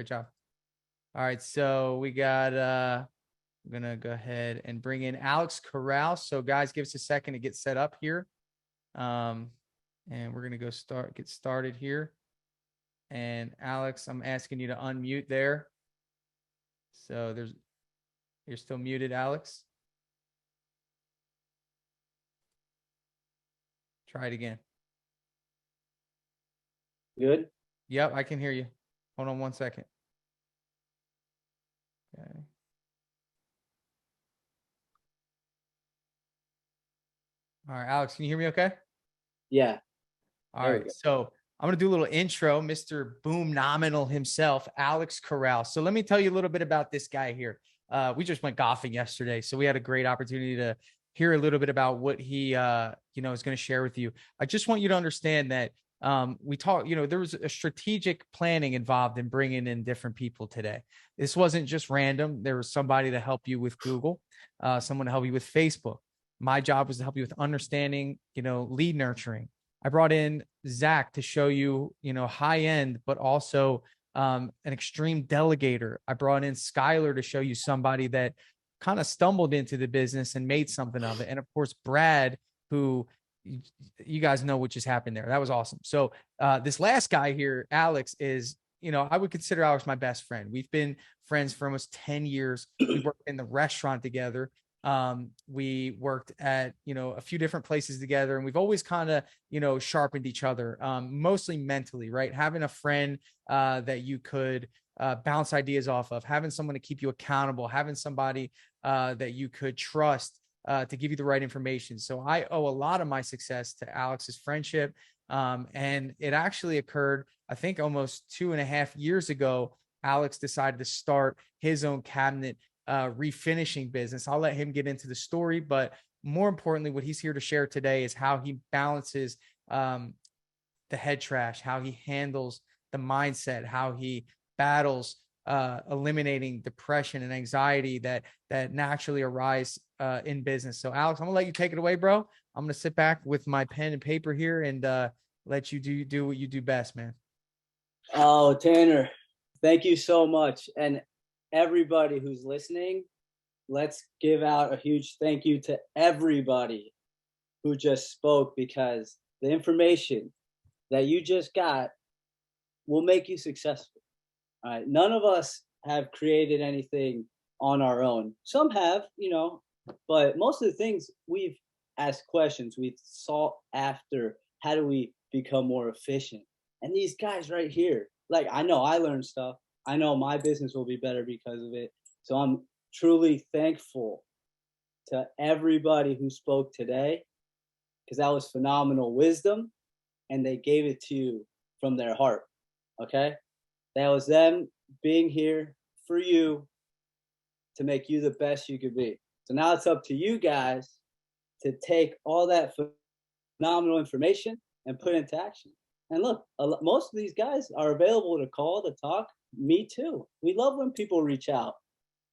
Great job. All right, so we got I'm gonna go ahead and bring in Alex Corral. So guys, give us a second to get set up here. And we're gonna get started here. And Alex, I'm asking you to unmute there. So you're still muted, Alex. Try it again. Good? Yep, I can hear you. Hold on one second. Okay. All right, Alex, can you hear me okay? Yeah. All right, so I'm going to do a little intro. Mr. Boomnominal himself, Alex Corral. So let me tell you a little bit about this guy here. We just went golfing yesterday, so we had a great opportunity to hear a little bit about what he, is going to share with you. I just want you to understand that we talk, there was a strategic planning involved in bringing in different people today. This wasn't just random. There was somebody to help you with Google, someone to help you with Facebook. My job was to help you with understanding, lead nurturing. I brought in Zach to show you, high end, but also an extreme delegator. I brought in Skylar to show you somebody that kind of stumbled into the business and made something of it. And of course, Brad, who you guys know what just happened there. That was awesome. So this last guy here, Alex, is, I would consider Alex my best friend. We've been friends for almost 10 years. We worked in the restaurant together. We worked at, a few different places together, and we've always kind of, sharpened each other, mostly mentally, right? Having a friend that you could bounce ideas off of, having someone to keep you accountable, having somebody that you could trust to give you the right information. So I owe a lot of my success to Alex's friendship. And it actually occurred, I think, almost 2.5 years ago. Alex decided to start his own cabinet refinishing business. I'll let him get into the story, but more importantly, what he's here to share today is how he balances the head trash, how he handles the mindset, how he battles eliminating depression and anxiety that naturally arise in business. So Alex, I'm gonna let you take it away, bro. I'm gonna sit back with my pen and paper here and let you do what you do best, man. Oh, Tanner, thank you so much. And everybody who's listening, let's give out a huge thank you to everybody who just spoke, because the information that you just got will make you successful. All right. None of us have created anything on our own. Some have, but most of the things we've asked questions, we've sought after how do we become more efficient. And these guys right here, like, I know I learned stuff. I know my business will be better because of it. So I'm truly thankful to everybody who spoke today, because that was phenomenal wisdom, and they gave it to you from their heart. Okay? That was them being here for you to make you the best you could be. So now it's up to you guys to take all that phenomenal information and put into action. And look, most of these guys are available to call, to talk. Me too. We love when people reach out.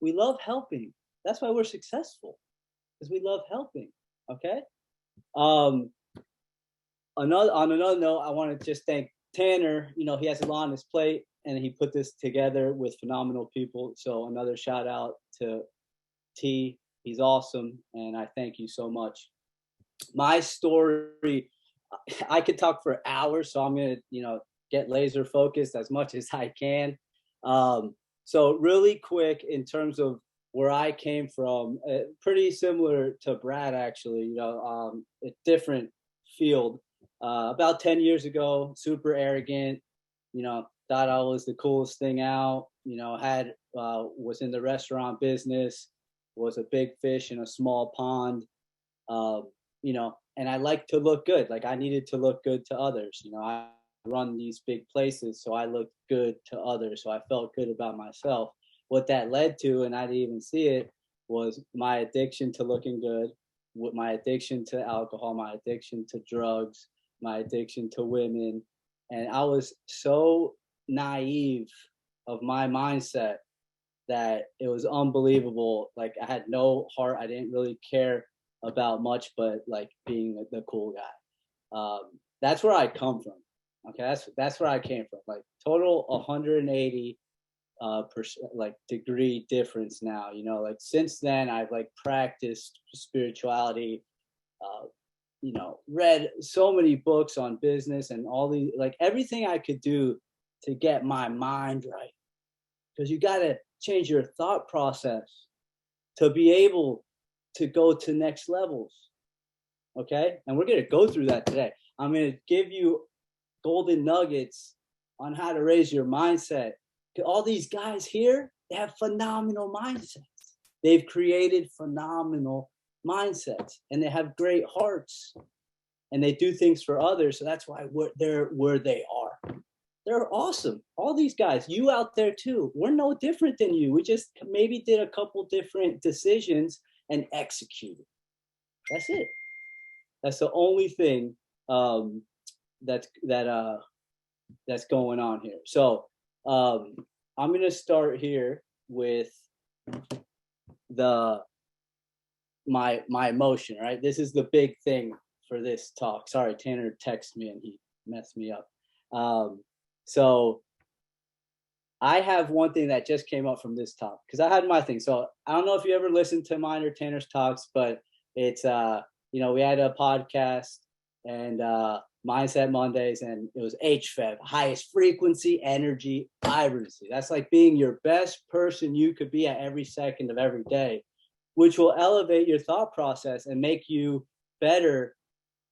We love helping. That's why we're successful, because we love helping. Okay. On another note, I want to just thank Tanner. He has a lot on his plate, and he put this together with phenomenal people. So another shout out to T. He's awesome, and I thank you so much. My story, I could talk for hours, so I'm gonna, get laser focused as much as I can. So really quick, in terms of where I came from, pretty similar to Brad, actually, a different field. About 10 years ago, super arrogant, thought I was the coolest thing out, was in the restaurant business, was a big fish in a small pond, and I like to look good. Like, I needed to look good to others. I run these big places, so I looked good to others. So I felt good about myself. What that led to, and I didn't even see it, was my addiction to looking good, with my addiction to alcohol, my addiction to drugs, my addiction to women. And I was so naive of my mindset that it was unbelievable. Like, I had no heart. I didn't really care about much, but like being the cool guy. That's where I come from. Okay, that's where I came from. Like, total 180. like degree difference now. You know, like since then I've like practiced spirituality, you know, read so many books on business and all these, like everything I could do to get my mind right. Because you got to change your thought process to be able to go to next levels. Okay. And we're going to go through that today. I'm going to give you golden nuggets on how to raise your mindset. All these guys here, they have phenomenal mindsets. They've created phenomenal mindsets and they have great hearts and they do things for others. So that's why they're where they are. They're awesome. All these guys, you out there too, we're no different than you. We just maybe did a couple different decisions and executed. That's it. That's the only thing that's going on here. So I'm going to start here with my emotion, right? This is the big thing for this talk. Sorry, Tanner texted me and he messed me up. So I have one thing that just came up from this talk because I had my thing. So I don't know if you ever listened to mine or Tanner's talks, but it's you know, we had a podcast and Mindset Mondays, and it was HFEV, highest frequency energy vibrancy. That's like being your best person you could be at every second of every day, which will elevate your thought process and make you better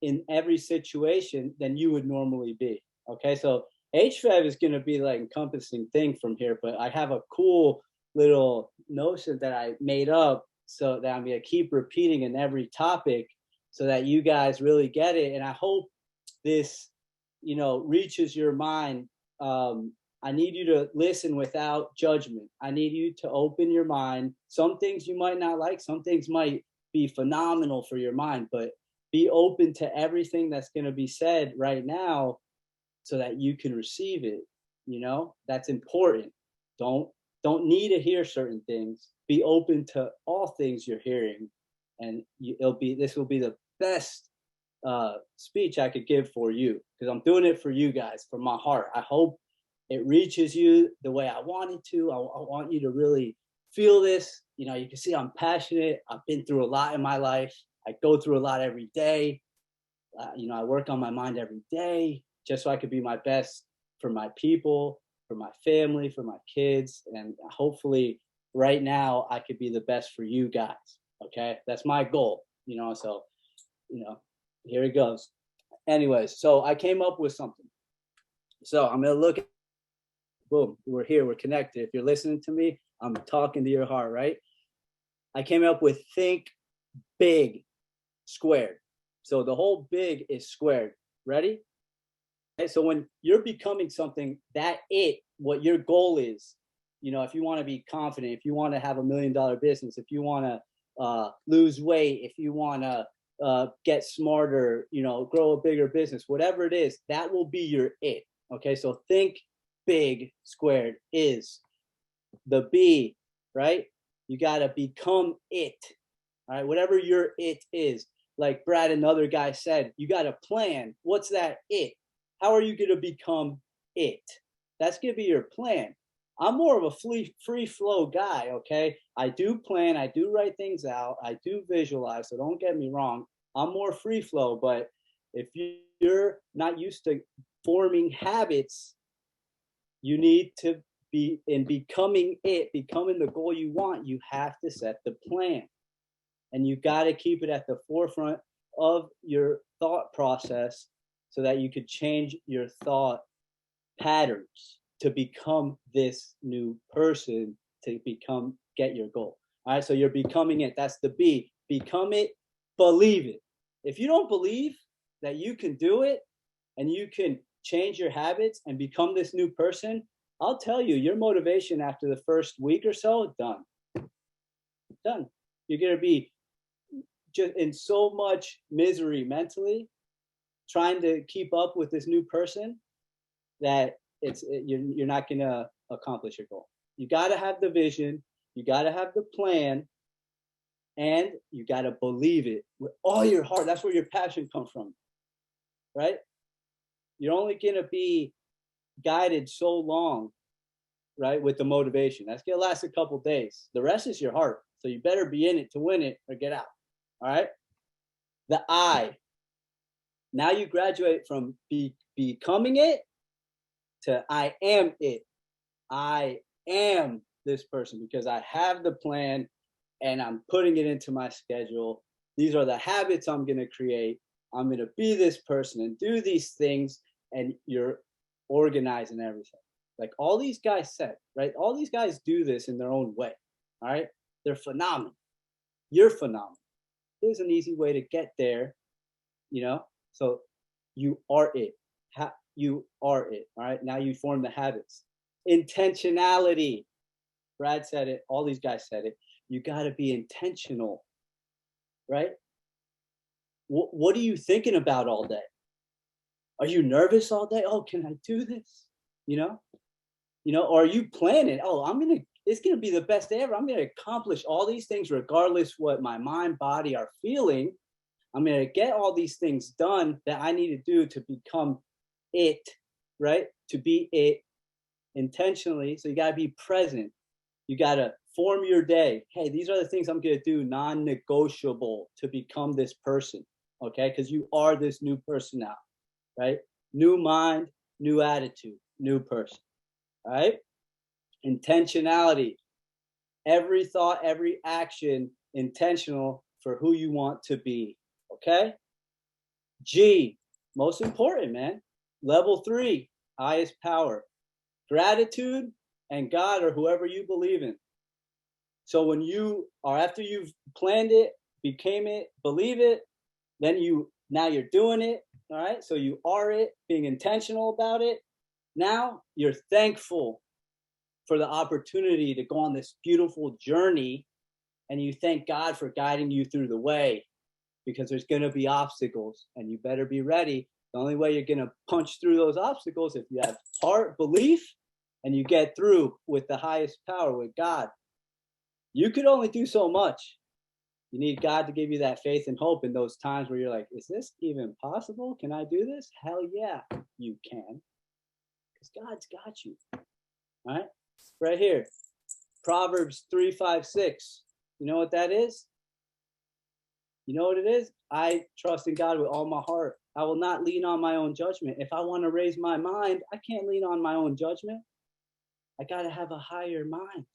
in every situation than you would normally be. Okay, so HFEV is going to be like encompassing thing from here, but I have a cool little notion that I made up so that I'm going to keep repeating in every topic so that you guys really get it. And I hope this, you know, reaches your mind. I need you to listen without judgment. I need you to open your mind. Some things you might not like, some things might be phenomenal for your mind, but be open to everything that's going to be said right now so that you can receive it. You know, that's important. Don't need to hear certain things. Be open to all things you're hearing, and this will be the best speech I could give for you because I'm doing it for you guys, from my heart. I hope it reaches you the way I want it to. I want you to really feel this. You know, you can see I'm passionate. I've been through a lot in my life. I go through a lot every day. You know, I work on my mind every day just so I could be my best for my people, for my family, for my kids. And hopefully right now I could be the best for you guys. Okay. That's my goal, you know, so, you know, here it goes. Anyways, so I came up with something. So I'm going to look at, boom, we're here, we're connected. If you're listening to me, I'm talking to your heart, right? I came up with think big squared. So the whole big is squared. Ready? Okay, so when you're becoming something, what your goal is, you know, if you want to be confident, if you want to have $1 million business, if you want to lose weight, if you want to get smarter, you know, grow a bigger business, whatever it is, that will be your it. Okay, so think big squared is the B, right? You got to become it. All right, whatever your it is. Like Brad, another guy said, you got a plan. What's that it? How are you going to become it? That's going to be your plan. I'm more of a free flow guy, okay? I do plan. I do write things out. I do visualize, so don't get me wrong. I'm more free flow, but if you're not used to forming habits, you need to be in becoming the goal you want. You have to set the plan. And you got to keep it at the forefront of your thought process so that you could change your thought patterns to become this new person, to get your goal. All right, so you're becoming it. That's the B. Become it, believe it. If you don't believe that you can do it and you can change your habits and become this new person, I'll tell you, your motivation after the first week or so, done. You're going to be just in so much misery mentally trying to keep up with this new person that you're not going to accomplish your goal. You got to have the vision, you got to have the plan, and you got to believe it with all your heart. That's where your passion comes from, right? You're only going to be guided so long right? With the motivation. That's going to last a couple days. The rest is your heart. So you better be in it to win it or get out. All right. The I. Now you graduate from becoming it to I am it. I am this person because I have the plan and I'm putting it into my schedule. These are the habits I'm going to create. I'm going to be this person and do these things. And you're organizing everything. Like all these guys said, right? All these guys do this in their own way. All right. They're phenomenal. You're phenomenal. There's an easy way to get there, you know? So you are it. You are it. All right. Now you form the habits. Intentionality. Brad said it. All these guys said it. You got to be intentional, right? What are you thinking about all day? Are you nervous all day? Oh, can I do this? You know, or are you planning? Oh, it's going to be the best day ever. I'm going to accomplish all these things regardless what my mind, body are feeling. I'm going to get all these things done that I need to do to become it, right? To be it intentionally. So you got to be present. You got to form your day. Hey, these are the things I'm going to do, non-negotiable to become this person, okay? Because you are this new person now, right? New mind, new attitude, new person, right? Intentionality. Every thought, every action, intentional for who you want to be, okay? G, most important, man. Level 3, highest power. Gratitude and God or whoever you believe in. So when you are, after you've planned it, became it, believe it, then now you're doing it, all right? So you are it, being intentional about it. Now you're thankful for the opportunity to go on this beautiful journey, and you thank God for guiding you through the way, because there's going to be obstacles and you better be ready. The only way you're going to punch through those obstacles if you have heart, belief, and you get through with the highest power, with God. You could only do so much. You need God to give you that faith and hope in those times where you're like, is this even possible? Can I do this? Hell yeah, you can. Because God's got you. All right? Right here. Proverbs 3:5-6. You know what that is? You know what it is? I trust in God with all my heart. I will not lean on my own judgment. If I want to raise my mind, I can't lean on my own judgment. I got to have a higher mind.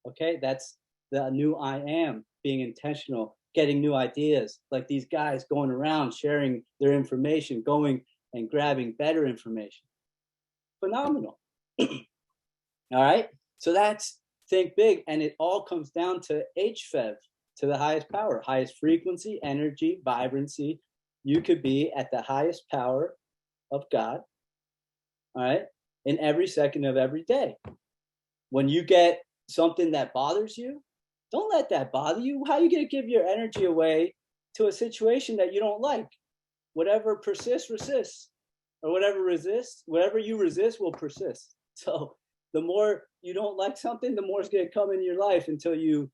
Okay? That's the new I am, being intentional, getting new ideas, like these guys going around sharing their information, going and grabbing better information. Phenomenal. All right. So that's think big. And it all comes down to HFEV, to the highest power, highest frequency, energy, vibrancy. You could be at the highest power of God. All right. In every second of every day. When you get something that bothers you, don't let that bother you. How are you going to give your energy away to a situation that you don't like? Whatever persists, resists. Or whatever you resist will persist. So the more you don't like something, the more it's going to come in your life until you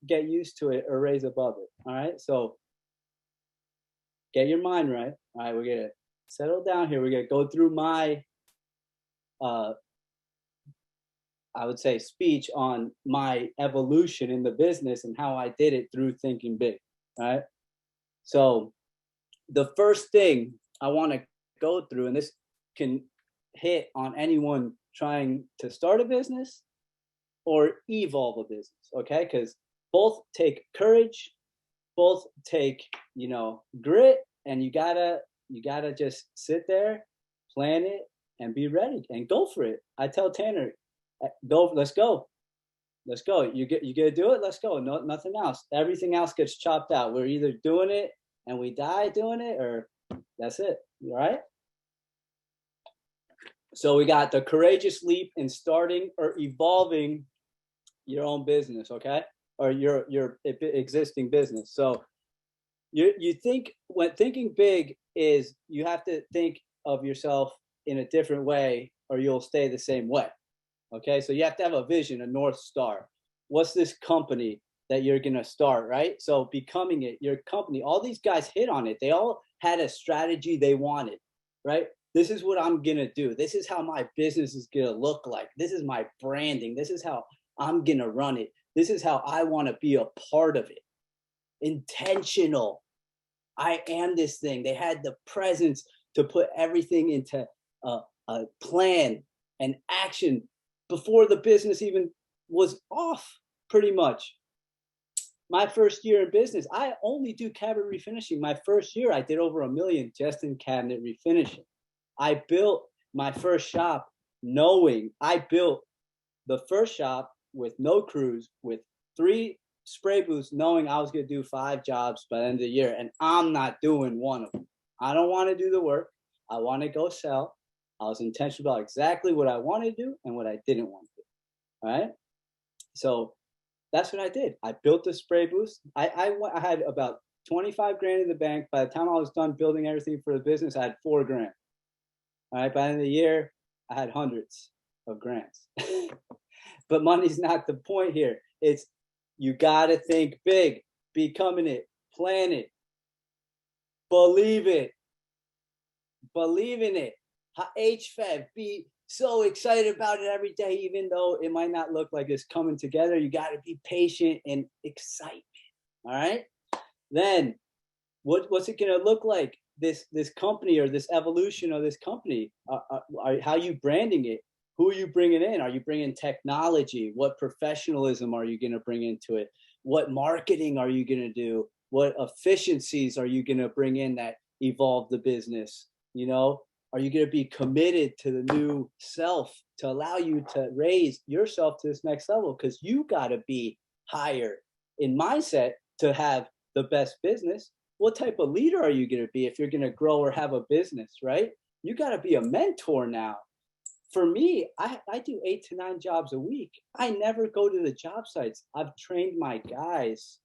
get used to it or raise above it. All right. So get your mind right. All right. We're going to settle down here. We're going to go through my, I would say, speech on my evolution in the business and how I did it through thinking big. All right. So the first thing I want to go through, and this can hit on anyone trying to start a business or evolve a business, okay? Because both take courage, both take, grit, and you gotta just sit there, plan it, and be ready and go for it. I tell Tanner, let's go. You gonna do it? Let's go. No, nothing else. Everything else gets chopped out. We're either doing it and we die doing it, or that's it. All right. So we got the courageous leap in starting or evolving your own business, okay, or your existing business. So you think, when thinking big is, you have to think of yourself in a different way, or you'll stay the same way. Okay, so you have to have a vision, a North Star. What's this company that you're going to start, right? So becoming it, your company, all these guys hit on it. They all had a strategy they wanted, right? this is what I'm going to do. This is how my business is going to look like. This is my branding. This is how I'm going to run it. This is how I want to be a part of it. Intentional. I am this thing. They had the presence to put everything into a plan and action before the business even was off, pretty much. My first year in business, I only do cabinet refinishing. My first year, I did over $1 million just in cabinet refinishing. I built my first shop knowing I built the first shop with no crews, with 3 spray booths, knowing I was going to do 5 jobs by the end of the year. And I'm not doing one of them. I don't want to do the work. I want to go sell. I was intentional about exactly what I wanted to do and what I didn't want to do. All right. So that's what I did. I built the spray booths. I had about 25 grand in the bank. By the time I was done building everything for the business, I had 4 grand. All right. By the end of the year, I had hundreds of grants. But money's not the point here. It's you got to think big, becoming it, plan it, believe it, believe in it. HFEV, be so excited about it every day, even though it might not look like it's coming together. You got to be patient and excitement. All right. Then what's it going to look like? This company or this evolution of this company, how are you branding it? Who are you bringing in? Are you bringing technology? What professionalism are you going to bring into it? What marketing are you going to do? What efficiencies are you going to bring in that evolve the business? You know, are you going to be committed to the new self to allow you to raise yourself to this next level? Because you got to be higher in mindset to have the best business. What type of leader are you going to be if you're going to grow or have a business, right? You got to be a mentor now. For me, I do 8 to 9 jobs a week. I never go to the job sites. I've trained my guys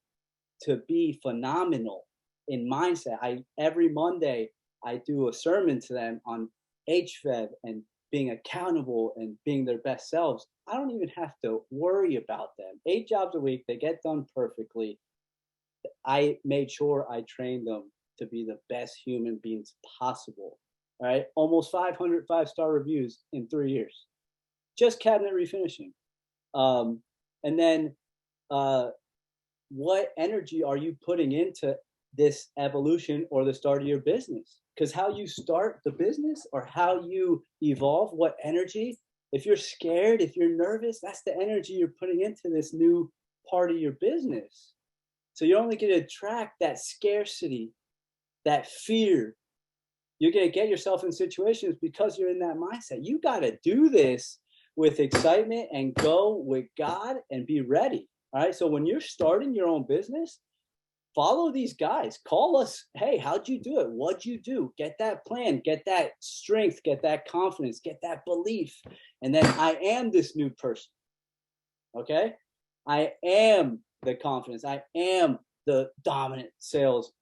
to be phenomenal in mindset. Every Monday, I do a sermon to them on HFEV and being accountable and being their best selves. I don't even have to worry about them. 8 jobs a week, they get done perfectly. I made sure I trained them to be the best human beings possible. All right, almost 500 5-star reviews in 3 years, just cabinet refinishing. And then what energy are you putting into this evolution or the start of your business? Because how you start the business or how you evolve, what energy, if you're scared, if you're nervous, that's the energy you're putting into this new part of your business. So you're only going to attract that scarcity, that fear. You're going to get yourself in situations because you're in that mindset. You got to do this with excitement and go with God and be ready. All right. So when you're starting your own business, follow these guys. Call us. Hey, how'd you do it? What'd you do? Get that plan, get that strength, get that confidence, get that belief. And then I am this new person. Okay. I am the confidence. I am the dominant sales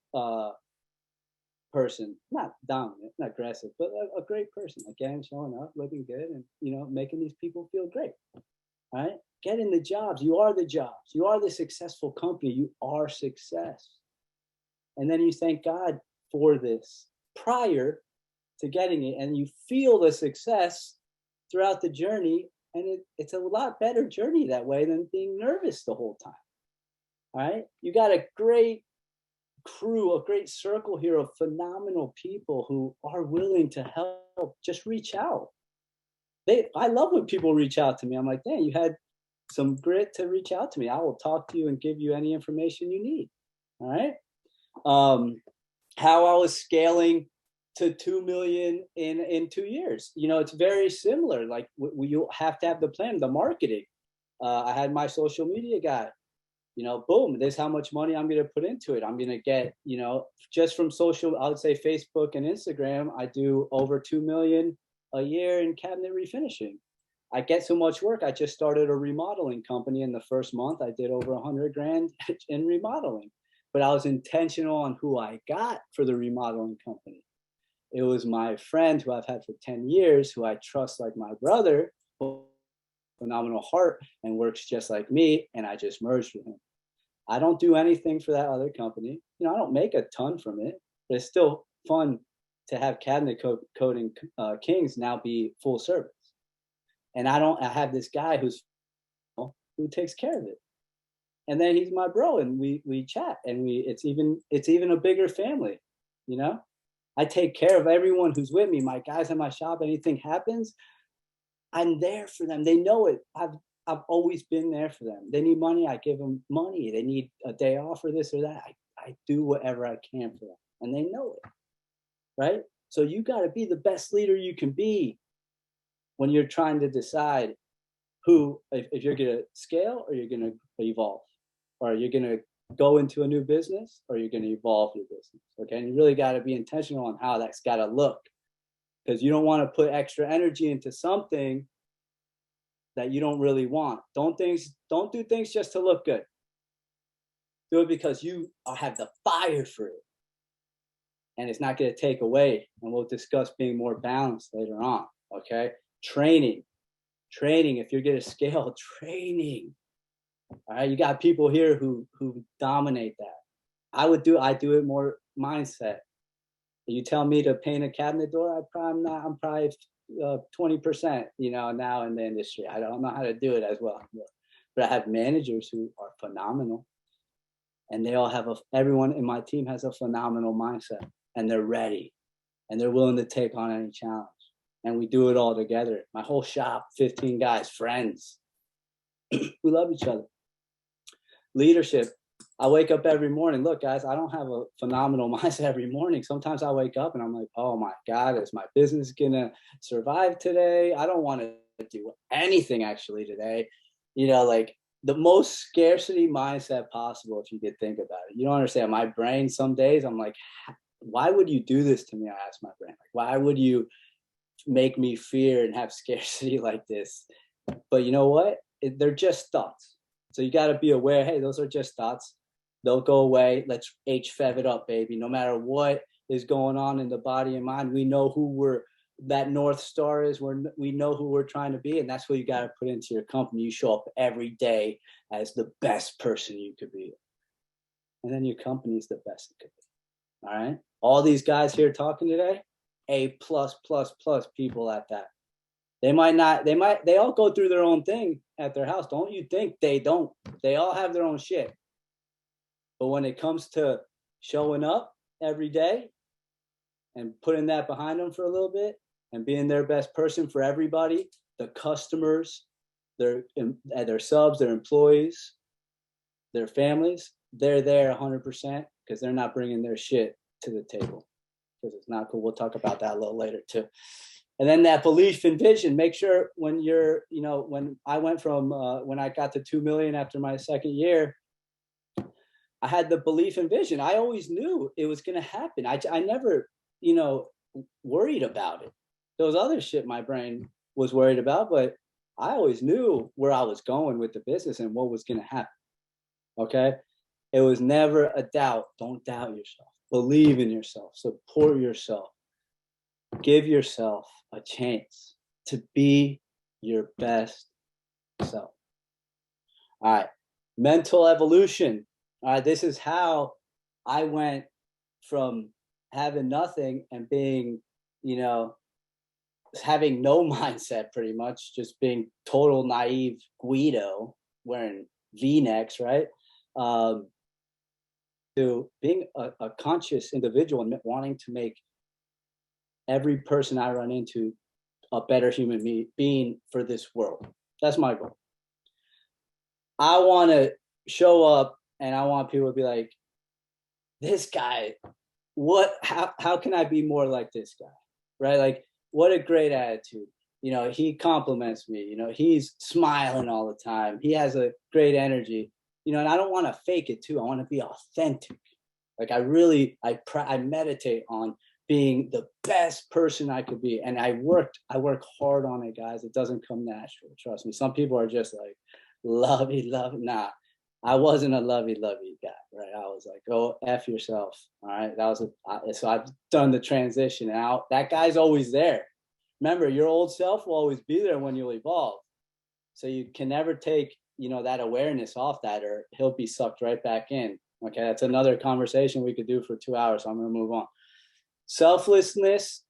person, not dominant, not aggressive, but a great person. Again, showing up, looking good, and making these people feel great. All right, get in the jobs. You are the jobs. You are the successful company. You are success. And then you thank God for this prior to getting it, and you feel the success throughout the journey. And it's a lot better journey that way than being nervous the whole time. All right, you got a great crew, a great circle here of phenomenal people who are willing to help. Just reach out. I love when people reach out to me. I'm like, dang, you had some grit to reach out to me. I will talk to you and give you any information you need. All right. How I was scaling to 2 million in 2 years. It's very similar. Like you have to have the plan, the marketing. I had my social media guy. Boom, this is how much money I'm going to put into it. I'm going to get, just from social, I would say Facebook and Instagram, I do over 2 million a year in cabinet refinishing. I get so much work. I just started a remodeling company. In the first month, I did over 100 grand in remodeling, but I was intentional on who I got for the remodeling company. It was my friend who I've had for 10 years, who I trust like my brother, phenomenal heart and works just like me. And I just merged with him. I don't do anything for that other company. I don't make a ton from it, but it's still fun to have cabinet coating kings now be full service. And I have this guy who takes care of it. And then he's my bro, and we chat, and it's even a bigger family, you know. I take care of everyone who's with me. My guys in my shop, anything happens, I'm there for them. They know it. I've always been there for them. They need money, I give them money. They need a day off or this or that, I do whatever I can for them, and they know it, right? So you got to be the best leader you can be when you're trying to decide if you're going to scale or you're going to evolve, or you're going to go into a new business or you're going to evolve your business. Okay. And you really got to be intentional on how that's got to look, because you don't want to put extra energy into something that you don't really want. Don't do things just to look good. Do it because you have the fire for it, and it's not going to take away. And we'll discuss being more balanced later on. Okay. Training. If you're going to scale, training. All right. You got people here who dominate that. I do it more mindset. You tell me to paint a cabinet door, I'm probably 20%, now in the industry. I don't know how to do it as well. But I have managers who are phenomenal, and they all have everyone in my team has a phenomenal mindset, and they're ready, and they're willing to take on any challenge. And we do it all together. My whole shop, 15 guys, friends. We love each other. Leadership. I wake up every morning. Look, guys, I don't have a phenomenal mindset every morning. Sometimes I wake up and I'm like, oh my God, is my business going to survive today? I don't want to do anything actually today. Like the most scarcity mindset possible, if you could think about it. You don't understand. My brain, some days I'm like, why would you do this to me? I ask my brain, like, why would you make me fear and have scarcity like this? But you know what? They're just thoughts. So you got to be aware, hey, those are just thoughts. They'll go away. Let's HFEV it up, baby. No matter what is going on in the body and mind, we know that North Star is. We know who we're trying to be. And that's what you got to put into your company. You show up every day as the best person you could be. And then your company is the best it could be. All right. All these guys here talking today, A+++ people at that. They all go through their own thing at their house. Don't you think they don't? They all have their own shit. But when it comes to showing up every day and putting that behind them for a little bit and being their best person for everybody, the customers, their subs, their employees, their families, they're there 100% because they're not bringing their shit to the table, because it's not cool. We'll talk about that a little later too. And then that belief and vision. Make sure when when I went from when I got to 2 million after my second year, I had the belief and vision. I always knew it was going to happen. I never, worried about it. Those other shit my brain was worried about, but I always knew where I was going with the business and what was going to happen. Okay. It was never a doubt. Don't doubt yourself. Believe in yourself. Support yourself. Give yourself a chance to be your best self. All right. Mental evolution. All right. This is how I went from having nothing and being, having no mindset, pretty much just being total naive Guido wearing V-necks, right? To being a conscious individual and wanting to make every person I run into a better human being for this world. That's my goal. I want to show up and I want people to be like, this guy, how can I be more like this guy? Right? Like, what a great attitude. He compliments me, he's smiling all the time. He has a great energy, and I don't want to fake it too. I want to be authentic. Like I meditate on being the best person I could be. And I work hard on it, guys. It doesn't come natural. Trust me. Some people are just like lovey. Nah, I wasn't a lovey guy, right? I was like, oh, F yourself. All right. So I've done the transition out. That guy's always there. Remember, your old self will always be there when you'll evolve. So you can never take, that awareness off that, or he'll be sucked right back in. Okay. That's another conversation we could do for 2 hours. So I'm going to move on. Selflessness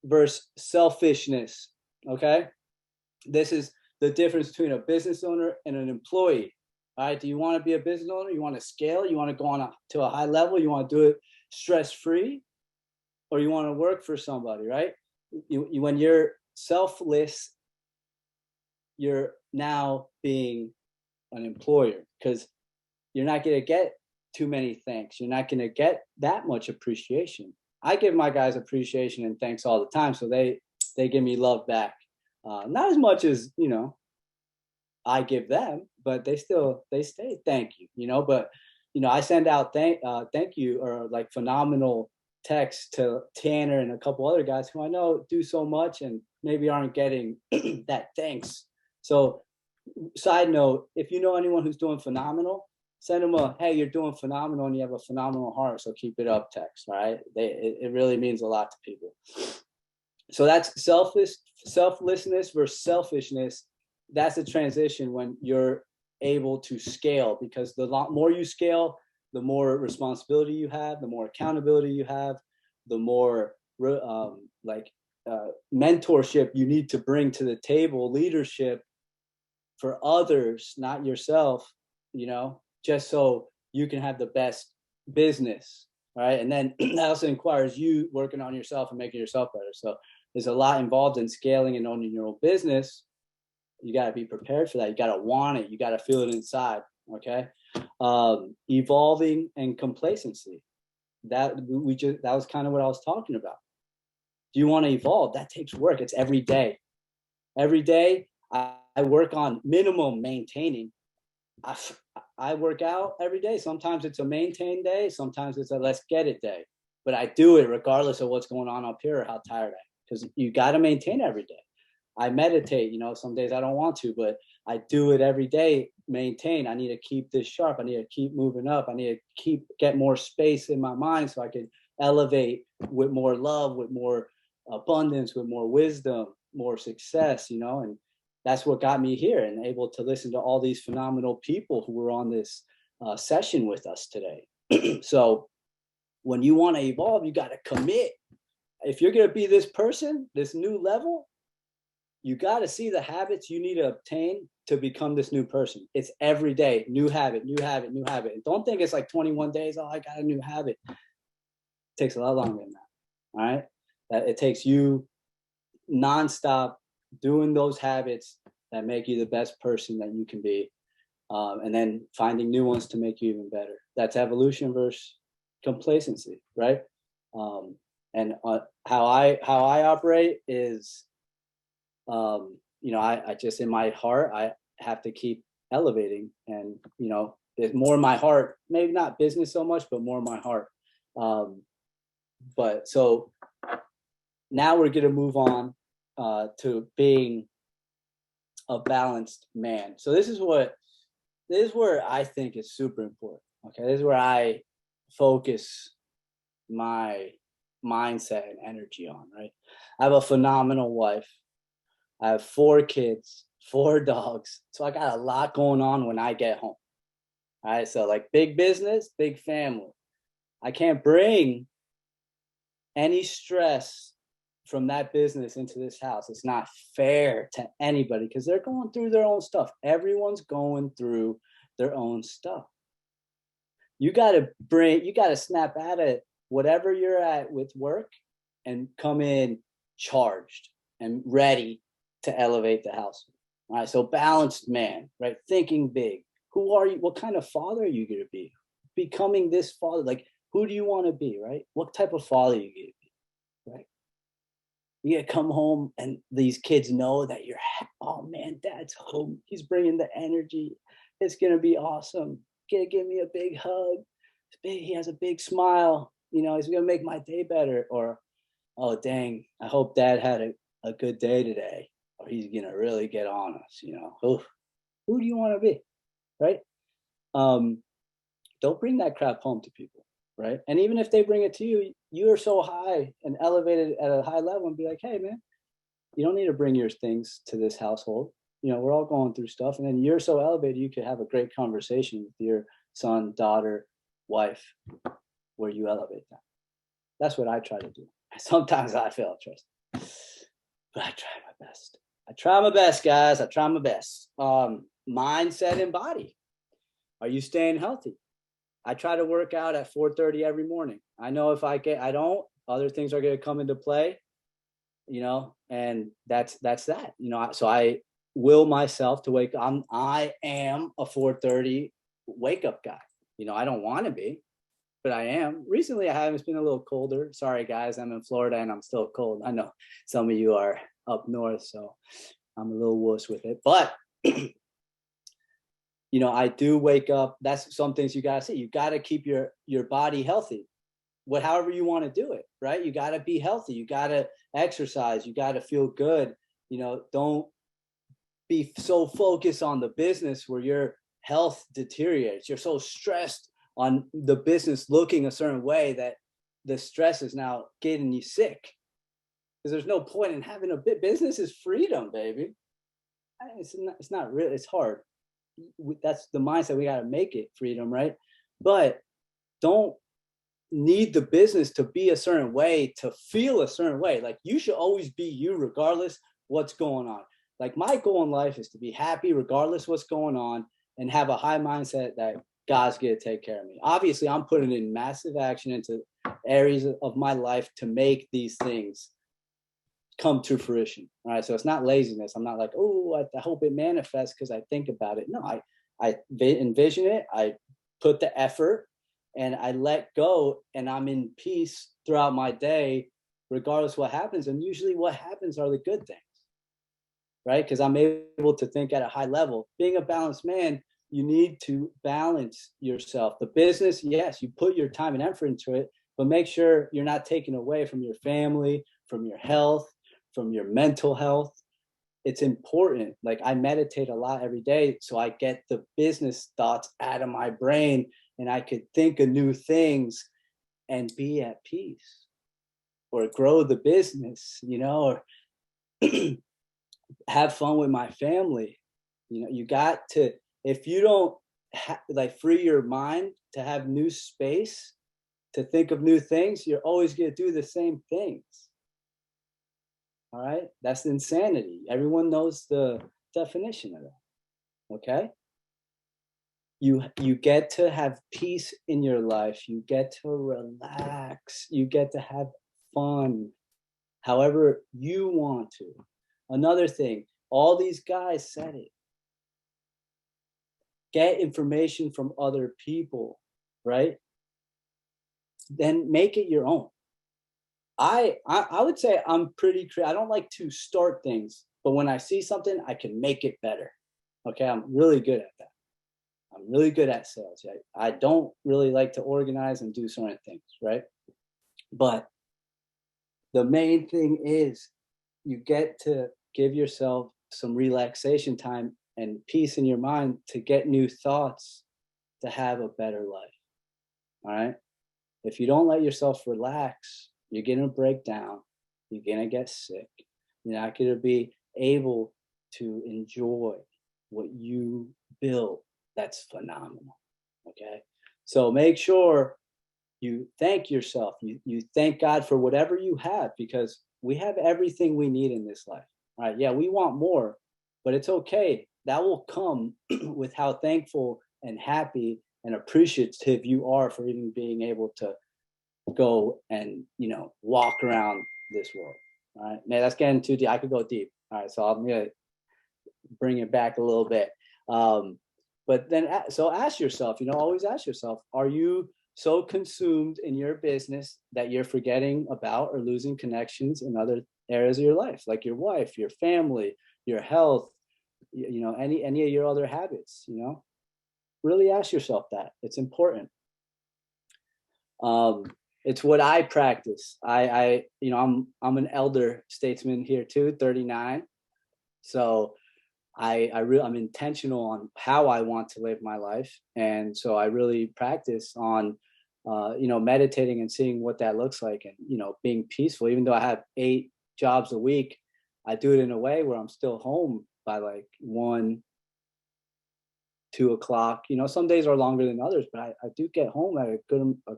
versus selfishness. Okay. This is the difference between a business owner and an employee. All right. Do you want to be a business owner? You want to scale? You want to go on to a high level? You want to do it stress-free? Or you want to work for somebody, right? When you're selfless, you're now being an employer, because you're not going to get too many thanks. You're not going to get that much appreciation. I give my guys appreciation and thanks all the time, so they give me love back. Not as much as, you know, I give them, but they say thank you, you know. But, you know, I send out thank you or like phenomenal text to Tanner and a couple other guys who I know do so much and maybe aren't getting that thanks. So side note, if you know anyone who's doing phenomenal, send them a, hey, you're doing phenomenal and you have a phenomenal heart, so keep it up text, right? It really means a lot to people. So that's selflessness versus selfishness. That's a transition when you're able to scale, because the more you scale, the more responsibility you have, the more accountability you have, the more mentorship you need to bring to the table, leadership for others, not yourself, you know, just so you can have the best business, right? And then that also requires you working on yourself and making yourself better. So there's a lot involved in scaling and owning your own business. You got to be prepared for that. You got to want it. You got to feel it inside. Okay. Evolving and complacency. That was kind of what I was talking about. Do you want to evolve? That takes work. It's every day. Every day I work on minimum maintaining. I work out every day. Sometimes it's a maintain day. Sometimes it's a let's get it day. But I do it regardless of what's going on up here or how tired I am, because you got to maintain every day. I meditate, you know, some days I don't want to, but I do it every day, maintain. I need to keep this sharp. I need to keep moving up. I need to get more space in my mind so I can elevate with more love, with more abundance, with more wisdom, more success, you know. And that's what got me here and able to listen to all these phenomenal people who were on this session with us today. So when you want to evolve, you got to commit. If you're going to be this person, this new level, you got to see the habits you need to obtain to become this new person. It's every day, new habit, new habit, new habit. And don't think it's like 21 days. Oh, I got a new habit. It takes a lot longer than that. All right. It takes you nonstop doing those habits that make you the best person that you can be. And then finding new ones to make you even better. That's evolution versus complacency. Right. And how I operate is, you know, I just, in my heart, I have to keep elevating, and, you know, it's more in my heart, maybe not business so much, but more in my heart. But so now we're going to move on to being a balanced man. So this is where I think is super important. Okay. This is where I focus my mindset and energy on, right? I have a phenomenal wife. I have 4 kids, 4 dogs. So I got a lot going on when I get home. All right. So like big business, big family. I can't bring any stress from that business into this house. It's not fair to anybody because they're going through their own stuff. Everyone's going through their own stuff. You got to snap out of whatever you're at with work and come in charged and ready to elevate the house. All right. So balanced man, right? Thinking big. Who are you? What kind of father are you going to be? Becoming this father. Like, who do you want to be, right? What type of father are you going to be, right? You got to come home and these kids know that you're, oh man, dad's home. He's bringing the energy. It's going to be awesome. Gonna give me a big hug. He has a big smile. You know, he's going to make my day better. Or, oh, dang, I hope dad had a good day today. Or he's going to really get on us, you know. Who do you want to be, right? Don't bring that crap home to people, right? And even if they bring it to you, you are so high and elevated at a high level and be like, hey, man, you don't need to bring your things to this household. You know, we're all going through stuff. And then you're so elevated, you could have a great conversation with your son, daughter, wife, where you elevate them. That's what I try to do. Sometimes I fail, trust me. But I try my best. I try my best, guys. I try my best. Mindset and body. Are you staying healthy? I try to work out at 4:30 every morning. I know if I don't, other things are going to come into play, and that's that, so I will myself to wake up. I am a 4:30 wake up guy. I don't want to be, but I am. Recently I haven't. It's been a little colder. Sorry guys, I'm in Florida and I'm still cold. I know some of you are up north, so I'm a little wuss with it. But I do wake up. That's some things you gotta see. You gotta keep your body healthy. However you want to do it, right? You gotta be healthy. You gotta exercise. You gotta feel good. Don't be so focused on the business where your health deteriorates. You're so stressed on the business looking a certain way that the stress is now getting you sick. Because there's no point in having a business. Is freedom, baby. It's not really. It's hard. That's the mindset. We got to make it freedom, right? But don't need the business to be a certain way, to feel a certain way. Like, you should always be you regardless what's going on. Like, my goal in life is to be happy regardless what's going on and have a high mindset that God's going to take care of me. Obviously, I'm putting in massive action into areas of my life to make these things come to fruition. All right. So it's not laziness. I'm not like, oh, I hope it manifests because I think about it. No, I envision it. I put the effort and I let go, and I'm in peace throughout my day, regardless what happens. And usually what happens are the good things, right? Because I'm able to think at a high level. Being a balanced man, you need to balance yourself. The business, yes, you put your time and effort into it, but make sure you're not taking away from your family, from your health, from your mental health. It's important. Like, I meditate a lot every day, so I get the business thoughts out of my brain and I could think of new things and be at peace, or grow the business, or have fun with my family. You got to, if you don't free your mind to have new space to think of new things, you're always going to do the same things. All right. That's insanity. Everyone knows the definition of that. Okay. You get to have peace in your life. You get to relax. You get to have fun however you want to. Another thing, all these guys said it. Get information from other people, right? Then make it your own. I would say I'm pretty creative. I don't like to start things, but when I see something, I can make it better. Okay, I'm really good at that. I'm really good at sales. I don't really like to organize and do certain things, right? But the main thing is you get to give yourself some relaxation time and peace in your mind to get new thoughts to have a better life. All right? If you don't let yourself relax, you're going to break down. You're going to get sick. You're not going to be able to enjoy what you built. That's phenomenal. Okay. So make sure you thank yourself. You thank God for whatever you have, because we have everything we need in this life. All right. Yeah, we want more, but it's okay. That will come with how thankful and happy and appreciative you are for even being able to go and, walk around this world. All right. Man, that's getting too deep. I could go deep. All right. So I'm going to bring it back a little bit. But then, so ask yourself, always ask yourself, are you so consumed in your business that you're forgetting about or losing connections in other areas of your life, like your wife, your family, your health, any of your other habits? Really ask yourself that. It's important. It's what I practice. I'm an elder statesman here too, 39. So I'm intentional on how I want to live my life. And so I really practice on, meditating and seeing what that looks like, and, being peaceful. Even though I have 8 jobs a week, I do it in a way where I'm still home by like 1, 2 o'clock. Some days are longer than others, but I do get home at a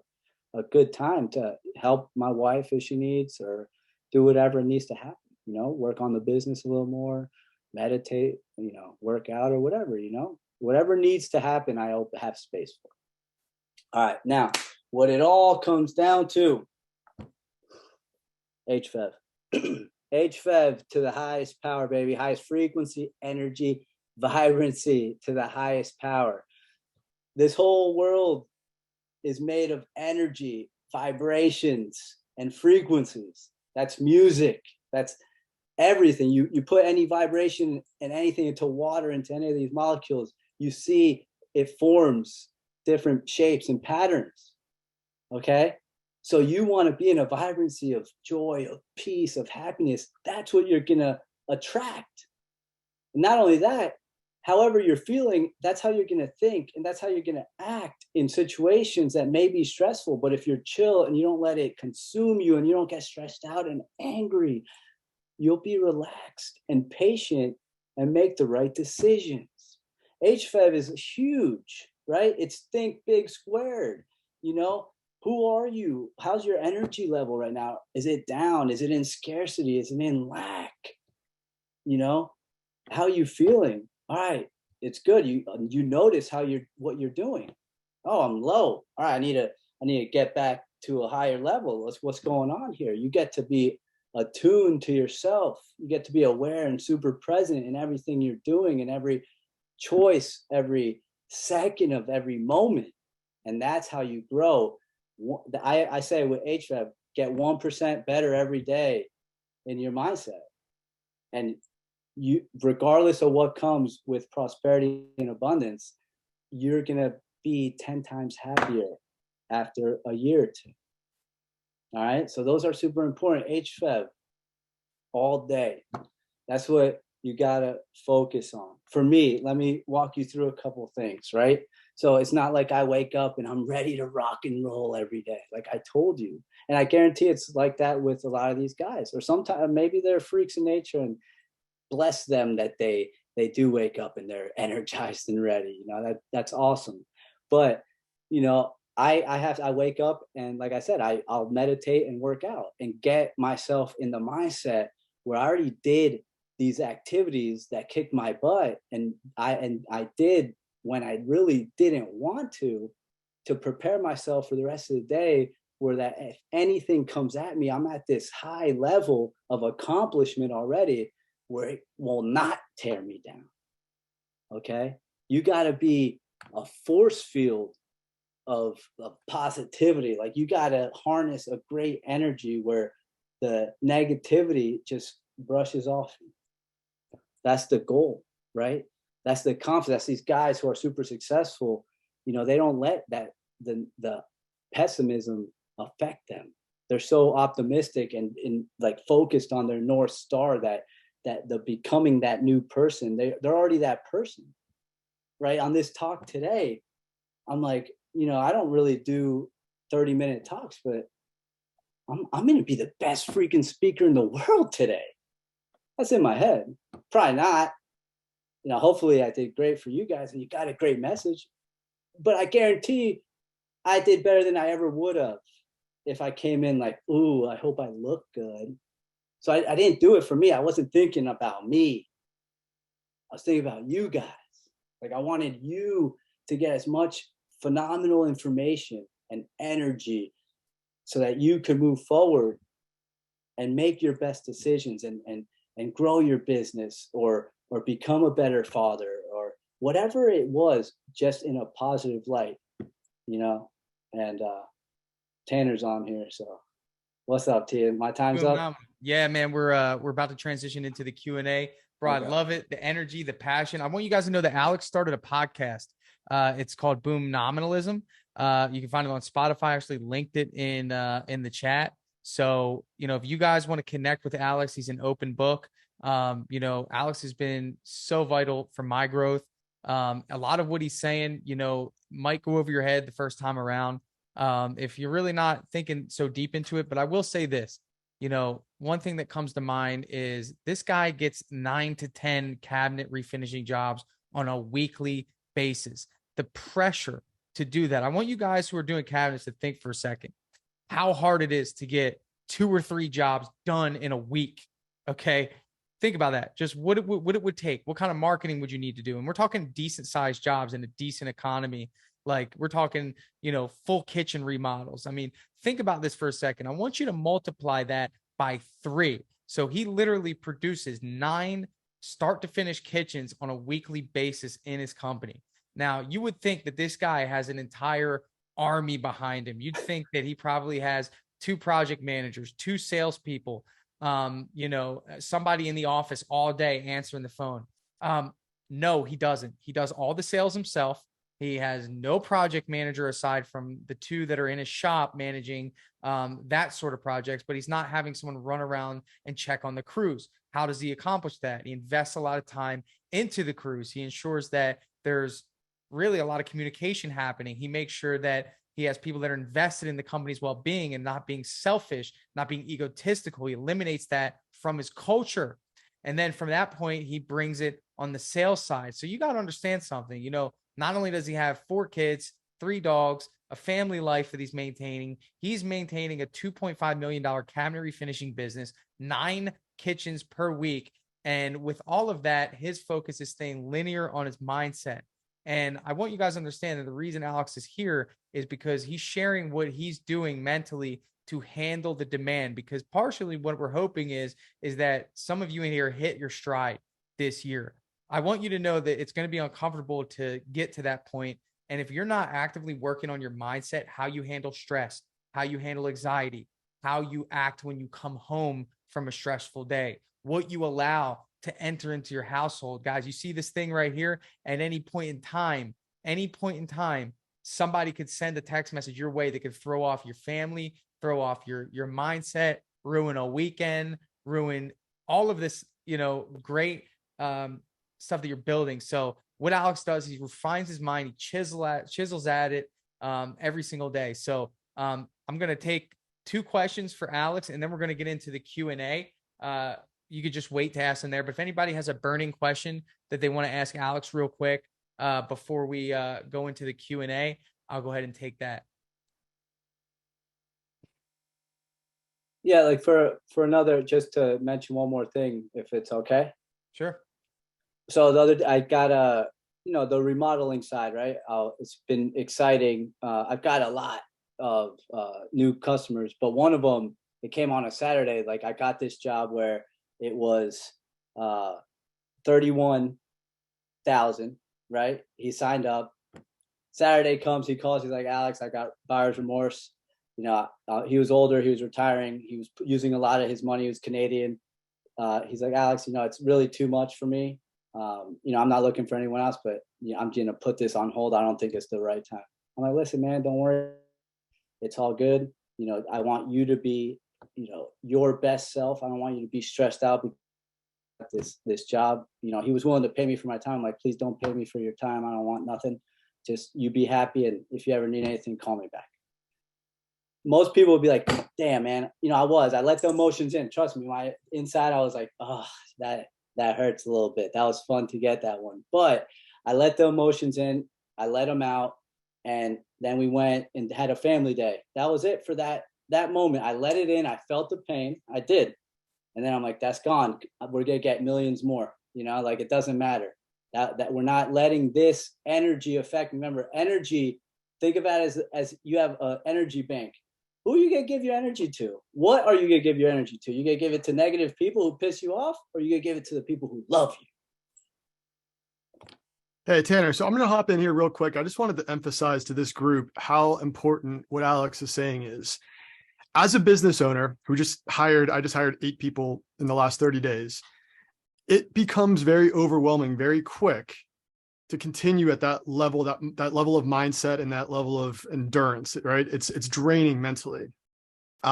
a good time to help my wife if she needs, or do whatever needs to happen, work on the business a little more, meditate, work out or whatever, whatever needs to happen, I have space for. All right. Now, what it all comes down to, HFEV. HFEV to the highest power, baby. Highest frequency, energy, vibrancy to the highest power. This whole world is made of energy, vibrations, and frequencies. That's music. That's everything. You put any vibration and anything into water, into any of these molecules, you see it forms different shapes and patterns. Okay? So you want to be in a vibrancy of joy, of peace, of happiness. That's what you're going to attract. And not only that, however you're feeling, that's how you're going to think, and that's how you're going to act in situations that may be stressful. But if you're chill and you don't let it consume you and you don't get stressed out and angry, you'll be relaxed and patient and make the right decisions. HFEV is huge, right? It's think big squared. Who are you? How's your energy level right now? Is it down? Is it in scarcity? Is it in lack? How are you feeling? All right, it's good. You notice what you're doing. Oh, I'm low. All right, I need to get back to a higher level. What's going on here? You get to be attuned to yourself. You get to be aware and super present in everything you're doing, in every choice, every second of every moment. And that's how you grow. I say with HFEV, get 1% better every day in your mindset. And you, regardless of what comes with prosperity and abundance, you're going to be 10 times happier after a year or two. All right. So those are super important. HFEV all day. That's what you got to focus on. For me, let me walk you through a couple of things, right? So it's not like I wake up and I'm ready to rock and roll every day, like I told you. And I guarantee it's like that with a lot of these guys. Or sometimes maybe they're freaks in nature, and bless them that they do wake up and they're energized and ready. That's awesome. But I wake up, and like I said, I'll meditate and work out and get myself in the mindset where I already did these activities that kicked my butt, and I did when I really didn't want to prepare myself for the rest of the day, where that if anything comes at me, I'm at this high level of accomplishment already where it will not tear me down. Okay? You got to be a force field of positivity. Like, you got to harness a great energy where the negativity just brushes off. That's the goal, right? That's the confidence. That's these guys who are super successful. They don't let the pessimism affect them. They're so optimistic and like focused on their North Star that the becoming that new person. They're already that person, right? On this talk today, I'm like, I don't really do 30-minute talks, but I'm going to be the best freaking speaker in the world today. That's in my head. Probably not. Hopefully I did great for you guys and you got a great message. But I guarantee I did better than I ever would have if I came in like, ooh, I hope I look good. So I didn't do it for me. I wasn't thinking about me. I was thinking about you guys. Like, I wanted you to get as much phenomenal information and energy so that you could move forward and make your best decisions and grow your business or become a better father or whatever it was, just in a positive light, and Tanner's on here. So what's up, T? My time's up. Yeah, man, we're about to transition into the Q&A. Bro, okay. I love it. The energy, the passion. I want you guys to know that Alex started a podcast. It's called Boomnominalism. You can find it on Spotify. I actually linked it in the chat. So, if you guys want to connect with Alex, he's an open book. Alex has been so vital for my growth. A lot of what he's saying, might go over your head the first time around. If you're really not thinking so deep into it, but I will say this, one thing that comes to mind is this guy gets 9 to 10 cabinet refinishing jobs on a weekly basis. The pressure to do that. I want you guys who are doing cabinets to think for a second. how hard it is to get 2 or 3 jobs done in a week. Okay. Think about that. Just what it would take. What kind of marketing would you need to do? And we're talking decent sized jobs in a decent economy. Like we're talking, full kitchen remodels. I mean, think about this for a second. I want you to multiply that by 3. So he literally produces 9 start to finish kitchens on a weekly basis in his company. Now, you would think that this guy has an entire army behind him. You'd think that he probably has 2 project managers, 2 salespeople, somebody in the office all day answering the phone. No, he doesn't. He does all the sales himself. He has no project manager aside from the 2 that are in his shop managing that sort of projects, but he's not having someone run around and check on the crews. How does he accomplish that? He invests a lot of time into the crews. He ensures that there's really a lot of communication happening. He makes sure that he has people that are invested in the company's well-being and not being selfish, not being egotistical. He eliminates that from his culture. And then from that point, he brings it on the sales side. So you got to understand something, not only does he have 4 kids, 3 dogs, a family life that he's maintaining a $2.5 million cabinet refinishing business, 9 kitchens per week. And with all of that, his focus is staying linear on his mindset. And I want you guys to understand that the reason Alex is here is because he's sharing what he's doing mentally to handle the demand. Because partially what we're hoping is that some of you in here hit your stride this year. I want you to know that it's going to be uncomfortable to get to that point. And if you're not actively working on your mindset, how you handle stress, how you handle anxiety, how you act when you come home from a stressful day, what you allow to enter into your household. Guys, you see this thing right here. At any point in time, somebody could send a text message your way that could throw off your family, throw off your mindset, ruin a weekend, ruin all of this, great stuff that you're building. So what Alex does, he refines his mind, he chisels at it every single day. So I'm going to take 2 questions for Alex, and then we're going to get into the Q&A. You could just wait to ask them there. But if anybody has a burning question that they want to ask Alex real quick before we go into the Q&A, I'll go ahead and take that. Yeah, like for another, just to mention one more thing, if it's okay. Sure. So I got the remodeling side, right? It's been exciting. I've got a lot of new customers, but one of them, it came on a Saturday. Like I got this job where it was 31,000, right? He signed up. Saturday comes, he calls, he's like, Alex, I got buyer's remorse. He was older, he was retiring, he was using a lot of his money, he was Canadian. He's like, Alex, it's really too much for me. I'm not looking for anyone else, but I'm going to put this on hold. I don't think it's the right time. I'm like, listen, man, don't worry. It's all good. I want you to be, your best self. I don't want you to be stressed out because this job. He was willing to pay me for my time. I'm like, please don't pay me for your time. I don't want nothing. Just you be happy. And if you ever need anything, call me back. Most people would be like, damn, man. I let the emotions in. Trust me, my inside, I was like, oh, that hurts a little bit. That was fun to get that one. But I let the emotions in. I let them out. And then we went and had a family day. That was it for that moment. I let it in. I felt the pain. I did. And then I'm like, that's gone. We're going to get millions more. Like it doesn't matter. That we're not letting this energy affect. Remember, energy, think of it as you have an energy bank. Who are you going to give your energy to? What are you going to give your energy to? You going to give it to negative people who piss you off, or are you going to give it to the people who love you? Hey, Tanner. So I'm going to hop in here real quick. I just wanted to emphasize to this group how important what Alex is saying is. As a business owner who I just hired 8 people in the last 30 days, it becomes very overwhelming very quick to continue at that level, that level of mindset and that level of endurance, right? It's draining mentally.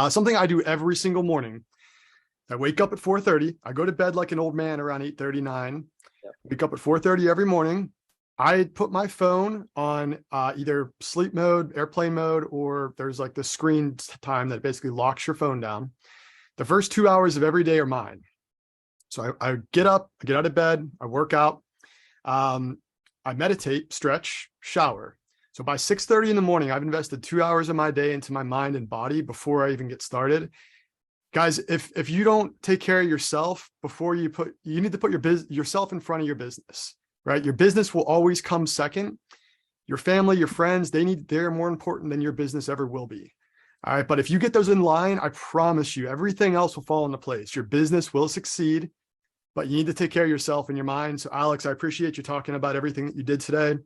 Something I do every single morning. I wake up at 4:30. I go to bed like an old man around 8:39. Yep. Wake up at 4:30 every morning. I put my phone on either sleep mode, airplane mode, or there's like the screen time that basically locks your phone down. The first 2 hours of every day are mine. So I get up, I get out of bed, I work out, I meditate, stretch, shower. So by 6:30 in the morning, I've invested 2 hours of my day into my mind and body before I even get started. Guys, if you don't take care of yourself before you need to put yourself in front of your business, right? Your business will always come second. Your family, your friends, they're more important than your business ever will be. All right. But if you get those in line, I promise you, everything else will fall into place. Your business will succeed, but you need to take care of yourself and your mind. So Alex, I appreciate you talking about everything that you did today.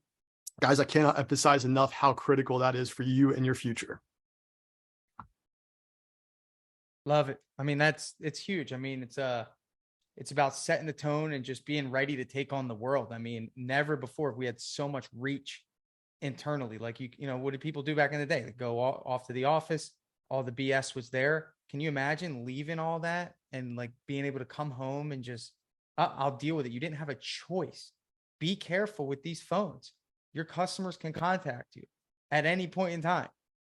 Guys, I cannot emphasize enough how critical that is for you and your future. Love it. I mean, it's huge. I mean, it's about setting the tone and just being ready to take on the world. I mean, never before have we had so much reach internally. Like you know, what did people do back in the day? They go off to the office, all the BS was there. Can you imagine leaving all that and like being able to come home and just, I'll deal with it. You didn't have a choice. Be careful with these phones. Your customers can contact you at any point in time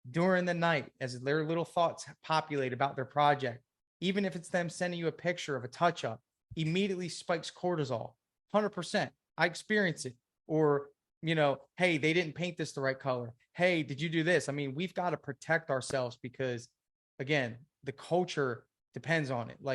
during the night as their little thoughts populate about their project. Even if it's them sending you a picture of a touch up, immediately spikes cortisol. 100%. I experience it. Or, you know, hey, they didn't paint this the right color. Hey, did you do this? I mean, we've got to protect ourselves because, again, the culture depends on it. Like,